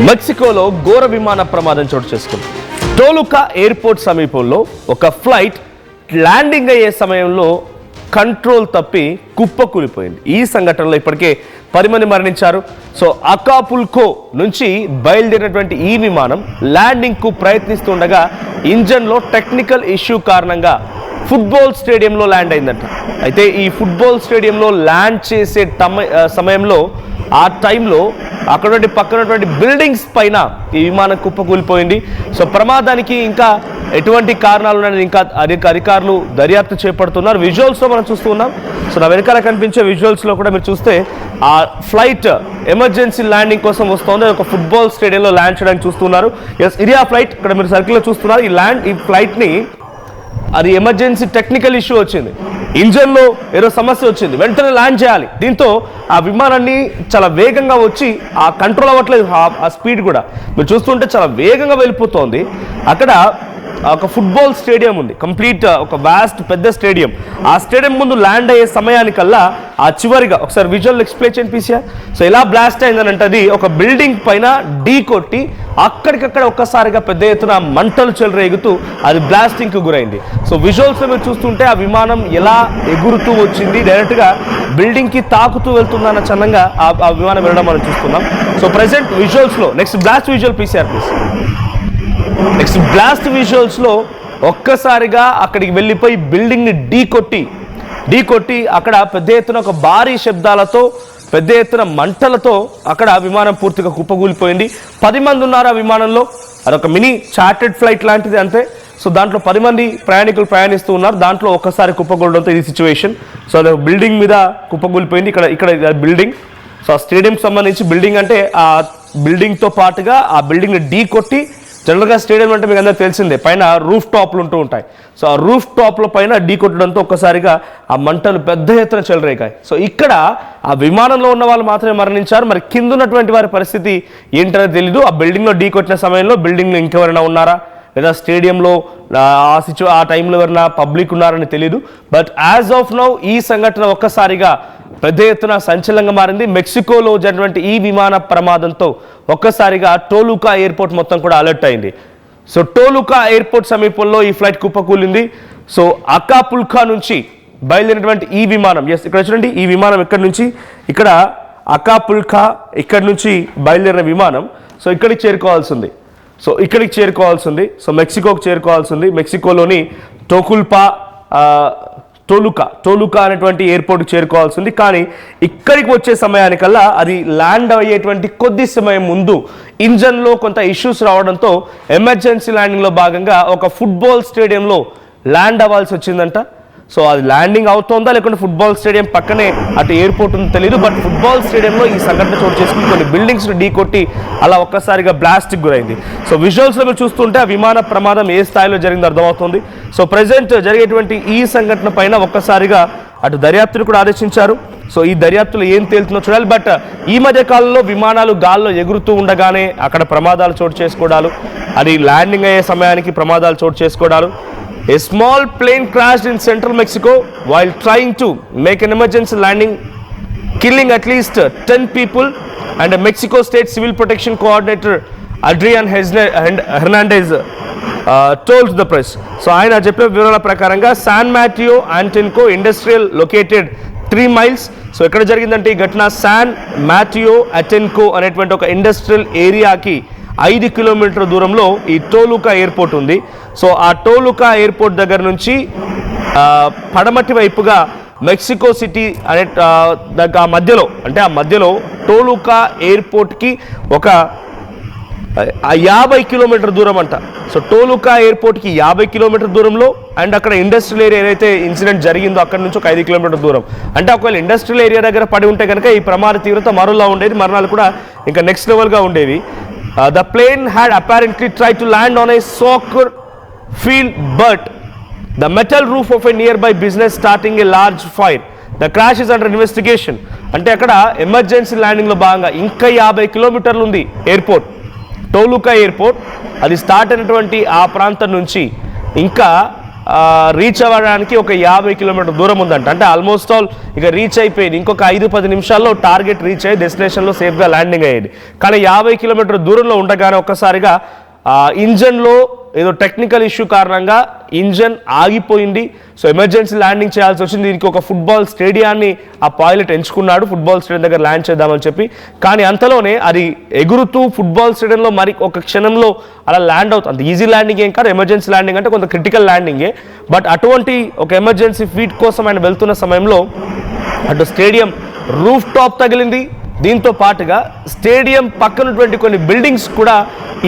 మెక్సికోలో ఘోర విమాన ప్రమాదం చోటు చేసుకుంది. టోలుకా ఎయిర్పోర్ట్ సమీపంలో ఒక ఫ్లైట్ ల్యాండింగ్ అయ్యే సమయంలో కంట్రోల్ తప్పి కుప్పకూలిపోయింది. ఈ సంఘటనలో ఇప్పటికే 10 మంది మరణించారు. సో అకాపుల్కో నుంచి బయలుదేరినటువంటి ఈ విమానం ల్యాండింగ్కు ప్రయత్నిస్తుండగా ఇంజన్లో టెక్నికల్ ఇష్యూ కారణంగా ఫుట్బాల్ స్టేడియంలో ల్యాండ్ అయిందంట. అయితే ఈ ఫుట్బాల్ స్టేడియంలో ల్యాండ్ చేసే సమయంలో ఆ టైంలో అక్కడ పక్కనటువంటి బిల్డింగ్స్ పైన ఈ విమానం కుప్పకూలిపోయింది. సో ప్రమాదానికి ఇంకా ఎటువంటి కారణాలు ఉన్నాయని ఇంకా అధికారులు దర్యాప్తు చేపడుతున్నారు. విజువల్స్లో మనం చూస్తూ ఉన్నాం. సో నా వెనకాల కనిపించే విజువల్స్లో కూడా మీరు చూస్తే ఆ ఫ్లైట్ ఎమర్జెన్సీ ల్యాండింగ్ కోసం వస్తుంది. ఒక ఫుట్బాల్ స్టేడియంలో ల్యాండ్ చేయడానికి చూస్తున్నారు. ఎస్, ఇది ఆ ఫ్లైట్. ఇక్కడ మీరు సర్కిల్లో చూస్తున్నారు. ఈ ఫ్లైట్ని అది ఎమర్జెన్సీ టెక్నికల్ ఇష్యూ వచ్చింది. ఇంజన్లో ఏదో సమస్య వచ్చింది, వెంటనే ల్యాండ్ చేయాలి. దీంతో ఆ విమానాన్ని చాలా వేగంగా వచ్చి ఆ కంట్రోల్ అవ్వట్లేదు. ఆ స్పీడ్ కూడా మీరు చూస్తుంటే చాలా వేగంగా వెళ్ళిపోతుంది. అక్కడ ఒక ఫుట్బాల్ స్టేడియం ఉంది, కంప్లీట్ ఒక వాస్ట్ పెద్ద స్టేడియం. ఆ స్టేడియం ముందు ల్యాండ్ అయ్యే సమయానికల్లా ఆ చివరిగా ఒకసారి విజువల్ ఎక్స్ప్లెయిన్ చేయండి పీసీఆర్. సో ఎలా బ్లాస్ట్ అయిందని అంటే అది ఒక బిల్డింగ్ పైన ఢీ కొట్టి అక్కడికక్కడ ఒక్కసారిగా పెద్ద ఎత్తున మంటలు చెలరేగుతూ అది బ్లాస్టింగ్కి గురైంది. సో విజువల్స్లో మీరు చూస్తుంటే ఆ విమానం ఎలా ఎగురుతూ వచ్చింది, డైరెక్ట్గా బిల్డింగ్కి తాకుతూ వెళ్తుందన్న చన్నంగా ఆ విమానం వెళ్ళడం మనం చూస్తున్నాం. సో ప్రెసెంట్ విజువల్స్లో next blast visual PCR please. Next blast విజువల్స్లో ఒక్కసారిగా అక్కడికి వెళ్ళిపోయి బిల్డింగ్ని ఢీ కొట్టి అక్కడ పెద్ద ఎత్తున ఒక భారీ శబ్దాలతో పెద్ద ఎత్తున మంటలతో అక్కడ విమానం పూర్తిగా కుప్పకూలిపోయింది. 10 మంది ఉన్నారు ఆ విమానంలో. అదొక మినీ చార్టెడ్ ఫ్లైట్ లాంటిది అంతే. సో దాంట్లో 10 మంది ప్రయాణికులు ప్రయాణిస్తూ ఉన్నారు. దాంట్లో ఒక్కసారి కుప్పకూలడంతో ఇది సిచ్యువేషన్. సో అది బిల్డింగ్ మీద కుప్పకూలిపోయింది. ఇక్కడ బిల్డింగ్. సో ఆ స్టేడియంకి సంబంధించి బిల్డింగ్ అంటే ఆ బిల్డింగ్తో పాటుగా ఆ బిల్డింగ్ని ఢీ కొట్టి, జనరల్గా స్టేడియం అంటే మీకు అందరికీ తెలిసిందే, పైన రూఫ్ టాప్లు ఉంటూ ఉంటాయి. సో ఆ రూఫ్ టాప్ల పైన ఢీ కొట్టడంతో ఒక్కసారిగా ఆ మంటలు పెద్ద ఎత్తున చెలరేగాయి. సో ఇక్కడ ఆ విమానంలో ఉన్న వాళ్ళు మాత్రమే మరణించారు. మరి కింద ఉన్నటువంటి వారి పరిస్థితి ఏంటనేది తెలీదు. ఆ బిల్డింగ్లో ఢీ కొట్టిన సమయంలో బిల్డింగ్లో ఇంకెవరైనా ఉన్నారా, లేదా స్టేడియంలో ఆ టైంలో ఎవరైనా పబ్లిక్ ఉన్నారని తెలీదు. బట్ యాజ్ ఆఫ్ నౌ ఈ సంఘటన ఒక్కసారిగా పెద్ద ఎత్తున సంచలనంగా మారింది. మెక్సికోలో జరిగినటువంటి ఈ విమాన ప్రమాదంతో ఒక్కసారిగా టోలుకా ఎయిర్పోర్ట్ మొత్తం కూడా అలర్ట్ అయింది. సో టోలుకా ఎయిర్పోర్ట్ సమీపంలో ఈ ఫ్లైట్ కుప్పకూలింది. సో అకాపుల్కా నుంచి బయలుదేరినటువంటి ఈ విమానం, ఎస్ ఇక్కడ చూడండి, ఈ విమానం ఇక్కడ అకాపుల్కా ఇక్కడ నుంచి బయలుదేరిన విమానం సో ఇక్కడికి చేరుకోవాల్సింది. సో మెక్సికోకి చేరుకోవాల్సింది. మెక్సికోలోని టోలుకా అనేటువంటి ఎయిర్పోర్ట్కి చేరుకోవాల్సింది. కానీ ఇక్కడికి వచ్చే సమయానికల్లా అది ల్యాండ్ అయ్యేటువంటి కొద్ది సమయం ముందు ఇంజన్లో కొంత ఇష్యూస్ రావడంతో ఎమర్జెన్సీ ల్యాండింగ్లో భాగంగా ఒక ఫుట్బాల్ స్టేడియంలో ల్యాండ్ అవ్వాల్సి వచ్చిందంట. సో అది ల్యాండింగ్ అవుతుందా లేకుంటే ఫుట్బాల్ స్టేడియం పక్కనే అటు ఎయిర్పోర్ట్ ఉందో తెలియదు. బట్ ఫుట్బాల్ స్టేడియంలో ఈ సంఘటన చోటు చేసుకుని కొన్ని బిల్డింగ్స్ని ఢీ కొట్టి అలా ఒక్కసారిగా బ్లాస్ట్కి గురైంది. సో విజువల్స్లో మీరు చూస్తుంటే ఆ విమాన ప్రమాదం ఏ స్థాయిలో జరిగిందో అర్థమవుతుంది. సో ప్రజెంట్ జరిగేటువంటి ఈ సంఘటన పైన ఒక్కసారిగా అటు దర్యాప్తును కూడా ఆదేశించారు. సో ఈ దర్యాప్తులో ఏం తేలుతుందో చూడాలి. బట్ ఈ మధ్య కాలంలో విమానాలు గాల్లో ఎగురుతూ ఉండగానే అక్కడ ప్రమాదాలు చోటు చేసుకోవడాలు, అది ల్యాండింగ్ అయ్యే సమయానికి ప్రమాదాలు చోటు చేసుకోవడాలు. A small plane crashed in central Mexico while trying to make an emergency landing, killing at least 10 people, and a Mexico State Civil Protection Coordinator Adrian Hernandez told the press. So ఆయన చెప్పే వివరాల ప్రకారంగా San Mateo ఆంటెన్కో industrial located 3 miles. సో ఎక్కడ జరిగిందంటే ఈ ఘటన శాన్ మాటియో అటెన్కో అనేటువంటి ఒక ఇండస్ట్రియల్ ఏరియాకి 5 కిలోమీటర్ల దూరంలో ఈ టోలుకా ఎయిర్పోర్ట్ ఉంది. సో ఆ టోలుకా ఎయిర్పోర్ట్ దగ్గర నుంచి పడమటి వైపుగా మెక్సికో సిటీ అనే ఆ మధ్యలో టోలుకా ఎయిర్పోర్ట్కి ఒక 50 కిలోమీటర్ దూరం అంట. సో టోలుకా ఎయిర్పోర్ట్కి 50 కిలోమీటర్ దూరంలో, అండ్ అక్కడ ఇండస్ట్రియల్ ఏరియా ఏదైతే ఇన్సిడెంట్ జరిగిందో అక్కడ నుంచి ఒక 5 కిలోమీటర్ దూరం. అంటే ఒకవేళ ఇండస్ట్రియల్ ఏరియా దగ్గర పడి ఉంటే కనుక ఈ ప్రమాద తీవ్రత మరోలా ఉండేది, మరణాలు కూడా ఇంకా నెక్స్ట్ లెవెల్గా ఉండేవి. The plane had apparently tried to land on a soccer field, but the metal roof of a nearby business starting a large fire. The crash is under investigation. అంటే అక్కడ ఎమర్జెన్సీ ల్యాండింగ్లో భాగంగా ఇంకా 50 కిలోమీటర్లు ఉంది ఎయిర్పోర్ట్, టోలుకా ఎయిర్పోర్ట్. అది start అయినటువంటి ఆ ప్రాంతం నుంచి ఇంకా రీచ్ అవ్వడానికి ఒక 50 కిలోమీటర్ దూరం ఉందంట. అంటే ఆల్మోస్ట్ ఆల్ ఇక రీచ్ అయిపోయింది. ఇంకొక 5-10 నిమిషాల్లో టార్గెట్ రీచ్ అయ్యి డెస్టినేషన్లో సేఫ్గా ల్యాండింగ్ అయ్యేది. కానీ 50 కిలోమీటర్ దూరంలో ఉండగానే ఒక్కసారిగా ఇంజన్లో ఏదో టెక్నికల్ ఇష్యూ కారణంగా ఇంజన్ ఆగిపోయింది. సో ఎమర్జెన్సీ ల్యాండింగ్ చేయాల్సి వచ్చింది. దీనికి ఒక ఫుట్బాల్ స్టేడియాన్ని ఆ పైలట్ ఎంచుకున్నాడు, ఫుట్బాల్ స్టేడియం దగ్గర ల్యాండ్ చేద్దామని చెప్పి. కానీ అంతలోనే అది ఎగురుతూ ఫుట్బాల్ స్టేడియంలో మరి ఒక క్షణంలో అలా ల్యాండ్ అవుతుంది. ఈజీ ల్యాండింగ్ ఏం కాదు, ఎమర్జెన్సీ ల్యాండింగ్ అంటే కొంత క్రిటికల్ ల్యాండింగే. బట్ అటువంటి ఒక ఎమర్జెన్సీ ఫీట్ కోసం ఆయన వెళ్తున్న సమయంలో అటు స్టేడియం రూఫ్ టాప్ తగిలింది. దీంతో పాటుగా స్టేడియం పక్కనటువంటి కొన్ని బిల్డింగ్స్ కూడా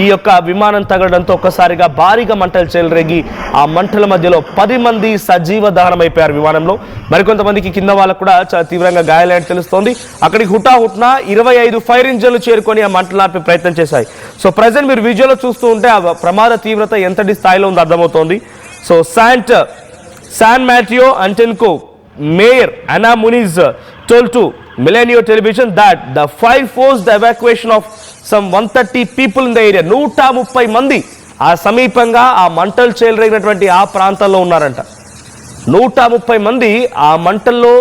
ఈ యొక్క విమానం తగలడంతో ఒక్కసారిగా భారీగా మంటలు చెలరేగి ఆ మంటల మధ్యలో 10 మంది సజీవ దహనం అయిపోయారు విమానంలో. మరికొంతమందికి కింద వాళ్ళకు కూడా చాలా తీవ్రంగా గాయాలని తెలుస్తోంది. అక్కడికి హుటాహుట్న 25 ఫైర్ ఇంజన్లు చేరుకొని ఆ మంటలు ఆపే ప్రయత్నం చేశాయి. సో ప్రజెంట్ మీరు విజువల్లో చూస్తూ ఉంటే ఆ ప్రమాద తీవ్రత ఎంతటి స్థాయిలో ఉందో అర్థమవుతోంది. సో శాన్ మాథియో అంటెన్కో మేయర్ అనా మునిజ్ told to Millennium Television that the fire forced the evacuation of some 130 people in the area. 130 మంది ఆ సమీపంగా ఆ మంటలు చెలరేగినటువంటి ఆ ప్రాంతాల్లో ఉన్నారంట. 130 మంది ఆ మంటల్లో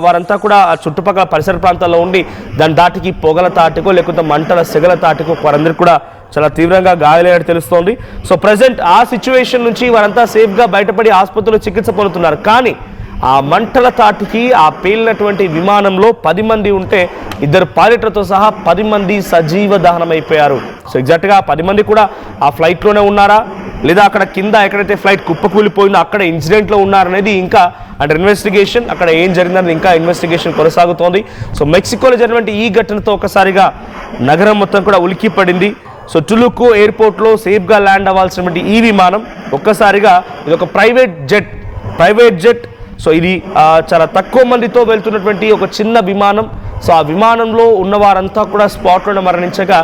వారంతా కూడా ఆ చుట్టుపక్కల పరిసర ప్రాంతాల్లో ఉండి దాని దాటికి పొగల తాటికో లేకపోతే మంటల సెగల తాటికో వారందరికీ కూడా చాలా తీవ్రంగా గాయాలయ్యాడు తెలుస్తోంది. సో ప్రజెంట్ ఆ సిచ్యువేషన్ నుంచి వారంతా సేఫ్గా బయటపడి ఆసుపత్రిలో చికిత్స పొందుతున్నారు. కానీ ఆ మంటల తాటికి ఆ పేలినటువంటి విమానంలో 10 మంది ఉంటే 2 పైలట్లతో సహా 10 మంది సజీవ దహనం అయిపోయారు. సో ఎగ్జాక్ట్గా 10 మంది కూడా ఆ ఫ్లైట్లోనే ఉన్నారా లేదా అక్కడ కింద ఎక్కడైతే ఫ్లైట్ కుప్పకూలిపోయిందో అక్కడ ఇన్సిడెంట్లో ఉన్నారనేది ఇంకా అంటే ఇన్వెస్టిగేషన్, అక్కడ ఏం జరిగిందని ఇంకా ఇన్వెస్టిగేషన్ కొనసాగుతోంది. సో మెక్సికోలో జరిగినటువంటి ఈ ఘటనతో ఒకసారిగా నగరం మొత్తం కూడా ఉలికి పడింది. సో టులుకో ఎయిర్పోర్ట్లో సేఫ్గా ల్యాండ్ అవ్వాల్సినటువంటి ఈ విమానం ఒక్కసారిగా ఇది ఒక ప్రైవేట్ జెట్. సో ఇది చాలా తక్కువ మందితో వెళ్తున్నటువంటి ఒక చిన్న విమానం. సో ఆ విమానంలో ఉన్నవారంతా కూడా స్పాట్లోనే మరణించగా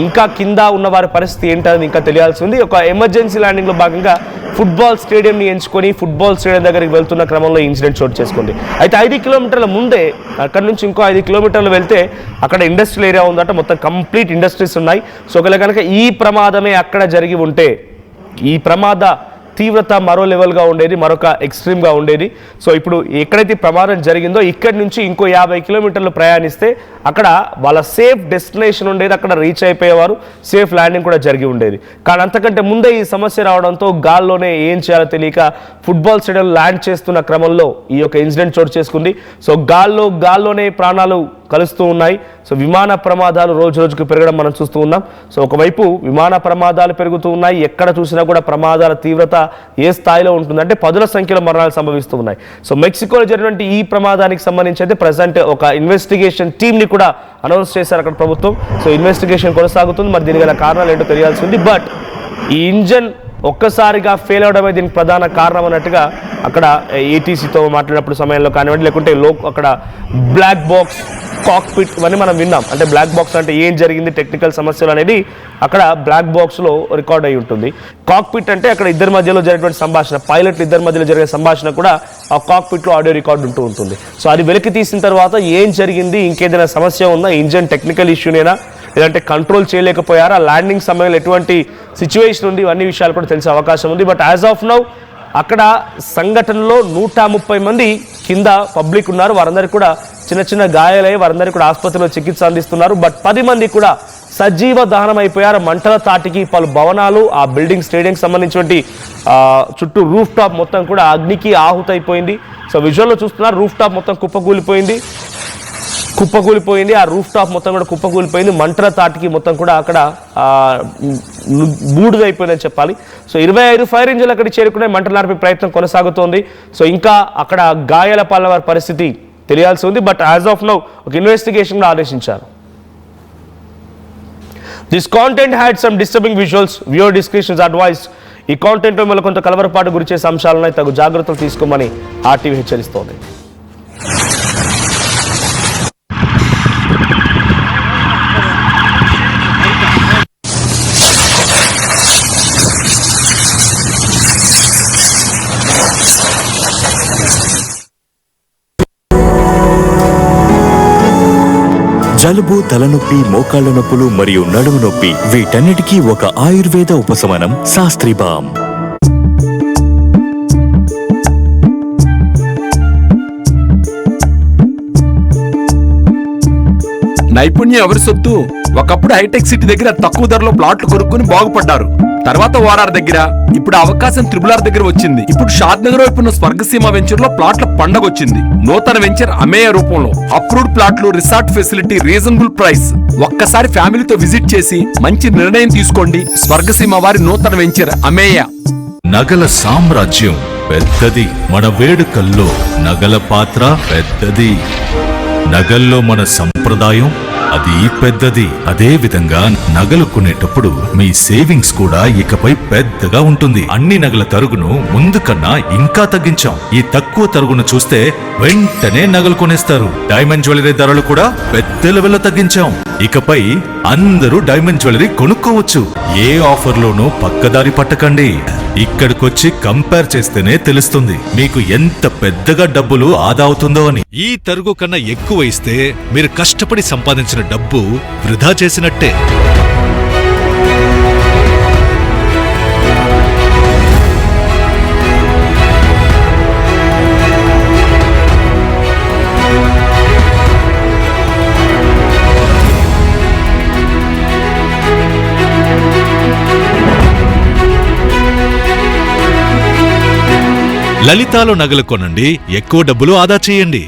ఇంకా కింద ఉన్నవారి పరిస్థితి ఏంటనేది ఇంకా తెలియాల్సి ఉంది. ఒక ఎమర్జెన్సీ ల్యాండింగ్లో భాగంగా ఫుట్బాల్ స్టేడియంని ఎంచుకొని ఫుట్బాల్ స్టేడియం దగ్గరికి వెళ్తున్న క్రమంలో ఇన్సిడెంట్ చోటు చేసుకుంది. అయితే 5 కిలోమీటర్ల ముందే అక్కడ నుంచి ఇంకో 5 కిలోమీటర్లు వెళ్తే అక్కడ ఇండస్ట్రియల్ ఏరియా ఉందంటే మొత్తం కంప్లీట్ ఇండస్ట్రీస్ ఉన్నాయి. సో ఒకవేళ కనుక ఈ ప్రమాదమే అక్కడ జరిగి ఉంటే ఈ ప్రమాద తీవ్రత మరో లెవెల్గా ఉండేది, మరొక ఎక్స్ట్రీమ్గా ఉండేది. సో ఇప్పుడు ఎక్కడైతే ప్రమాదం జరిగిందో ఇక్కడి నుంచి ఇంకో 50 కిలోమీటర్లు ప్రయాణిస్తే అక్కడ వాళ్ళ సేఫ్ డెస్టినేషన్ ఉండేది, అక్కడ రీచ్ అయిపోయేవారు, సేఫ్ ల్యాండింగ్ కూడా జరిగి ఉండేది. కానీ అంతకంటే ముందే ఈ సమస్య రావడంతో గాల్లోనే ఏం చేయాలో తెలియక ఫుట్బాల్ స్టేడియం ల్యాండ్ చేస్తున్న క్రమంలో ఈ యొక్క ఇన్సిడెంట్ చోటు చేసుకుంది. సో గాల్లోనే ప్రాణాలు కలుస్తూ ఉన్నాయి. సో విమాన ప్రమాదాలు రోజు రోజుకు పెరగడం మనం చూస్తూ ఉన్నాం. సో ఒకవైపు విమాన ప్రమాదాలు పెరుగుతూ ఉన్నాయి, ఎక్కడ చూసినా కూడా ప్రమాదాల తీవ్రత ఏ స్థాయిలో ఉంటుందంటే 10ల సంఖ్యలో మరణాలు సంభవిస్తూ ఉన్నాయి. సో మెక్సికోలో జరిగినటువంటి ఈ ప్రమాదానికి సంబంధించి అయితే ప్రజెంట్ ఒక ఇన్వెస్టిగేషన్ టీమ్ని కూడా అనౌన్స్ చేశారు అక్కడ ప్రభుత్వం. సో ఇన్వెస్టిగేషన్ కొనసాగుతుంది. మరి దీని గల కారణాలు ఏంటో తెలియాల్సి ఉంది. బట్ ఈ ఇంజన్ ఒక్కసారిగా ఫెయిల్ అవడమే దీనికి ప్రధాన కారణం అన్నట్టుగా అక్కడ ఏటీసీతో మాట్లాడినప్పుడు సమయంలో కానివ్వండి, లేకుంటే అక్కడ బ్లాక్ బాక్స్, కాక్పిట్ ఇవన్నీ మనం విన్నాం. అంటే బ్లాక్ బాక్స్ అంటే ఏం జరిగింది, టెక్నికల్ సమస్యలు అనేది అక్కడ బ్లాక్ బాక్స్లో రికార్డ్ అయి ఉంటుంది. కాక్పిట్ అంటే అక్కడ ఇద్దరి మధ్యలో జరిగినటువంటి సంభాషణ, పైలట్లు ఇద్దరి మధ్యలో జరిగే సంభాషణ కూడా ఆ కాక్పిట్లో ఆడియో రికార్డు ఉంటూ ఉంటుంది. సో అది వెలికి తీసిన తర్వాత ఏం జరిగింది, ఇంకేదైనా సమస్య ఉందా, ఇంజన్ టెక్నికల్ ఇష్యూనేనా లేదంటే కంట్రోల్ చేయలేకపోయారా, ల్యాండింగ్ సమయంలో ఎటువంటి సిచ్యువేషన్ ఉంది, ఇవన్నీ విషయాలు కూడా తెలిసే అవకాశం ఉంది. బట్ యాజ్ ఆఫ్ నౌ అక్కడ సంఘటనలో 130 మంది కింద పబ్లిక్ ఉన్నారు. వారందరికీ కూడా చిన్న చిన్న గాయాలయ్యి వారందరికీ కూడా ఆసుపత్రిలో చికిత్స అందిస్తున్నారు. బట్ 10 మంది కూడా సజీవ దహనం అయిపోయారు. మంటల తాటికి పలు భవనాలు, ఆ బిల్డింగ్ స్టేడియంకి సంబంధించినటువంటి చుట్టూ రూఫ్ టాప్ మొత్తం కూడా అగ్నికి ఆహుతైపోయింది. సో విజువల్లో చూస్తున్నారు, రూఫ్ టాప్ మొత్తం కుప్పకూలిపోయింది. ఆ రూఫ్ టాప్ మొత్తం కూడా కుప్పకూలిపోయింది. మంటల తాటికి మొత్తం కూడా అక్కడ బూడిదైపోయిందని చెప్పాలి. సో 25 ఫైర్ ఇంజిన్లు అక్కడికి చేరుకునే మంటలు నడిపే ప్రయత్నం కొనసాగుతోంది. సో ఇంకా అక్కడ గాయాల పాలన వారి పరిస్థితి తెలియాల్సి ఉంది. బట్ యాజ్ ఆఫ్ నౌ ఒక ఇన్వెస్టిగేషన్ ఆదేశించారు. This content had some disturbing visuals, viewer description is advised. ఈ కాంటెంట్ వల్ల కొంత కలవరపాటు గురి చేసే అంశాలను తగు జాగ్రత్తలు తీసుకోమని ఆర్టీవీ హెచ్చరిస్తోంది. జలుబు, తలనొప్పి, మోకాళ్ల నొప్పులు మరియు నడుము నొప్పి వీటన్నిటికీ ఒక ఆయుర్వేద ఉపశమనం శాస్త్రీ బామ్. నైపుణ్యం ఎవరి సొత్తు? ఒకప్పుడు హైటెక్ సిటీ దగ్గర తక్కువ ధరలో ప్లాట్లు కొనుక్కుని బాగుపడ్డారు. తర్వాత ఓఆర్ఆర్ దగ్గర, ఇప్పుడు అవకాశం త్రిబుల్ దగ్గర వచ్చింది. ఇప్పుడు షాద్ నగర్ వైపు ఉన్న స్వర్గసీమ వెంచర్ లో ప్లాట్ల పండగ వచ్చింది. నూతన వెంచర్ అమేయ రూపంలో అప్రూవ్డ్ ప్లాట్లు, రిసార్ట్ ఫెసిలిటీ, రీజనబుల్ ప్రైస్. ఒక్కసారి ఫ్యామిలీతో విజిట్ చేసి మంచి నిర్ణయం తీసుకోండి. స్వర్గసీమ వారి నూతన వెంచర్ అమేయ. నగల సామ్రాజ్యం పెద్దది, మన వేడుకల్లో నగల పాత్ర పెద్దది. నగల్లో మన సంప్రదాయం అది పెద్దది. అదే విధంగా నగలు కొనేటప్పుడు మీ సేవింగ్స్ కూడా ఇకపై పెద్దగా ఉంటుంది. అన్ని నగల తరుగును ముందు కన్నా ఇంకా తగ్గించాం. ఈ తక్కువ తరుగును చూస్తే వెంటనే నగలు కొనేస్తారు. డైమండ్ జ్యువెలరీ ధరలు కూడా పెద్ద లెవెల్లో తగ్గించాం. ఇకపై అందరూ డైమండ్ జ్యువెలరీ కొనుక్కోవచ్చు. ఏ ఆఫర్లోనూ పక్కదారి పట్టకండి. ఇక్కడికొచ్చి కంపేర్ చేస్తేనే తెలుస్తుంది మీకు ఎంత పెద్దగా డబ్బులు ఆదా అవుతుందో అని. ఈ తరుగు కన్నా ఎక్కువ ఇస్తే మీరు కష్టపడి సంపాదించిన డబ్బు వృధా చేసినట్టే. లలితాలో నగలు కొనండి, ఎక్కువ డబ్బులు ఆదా చేయండి.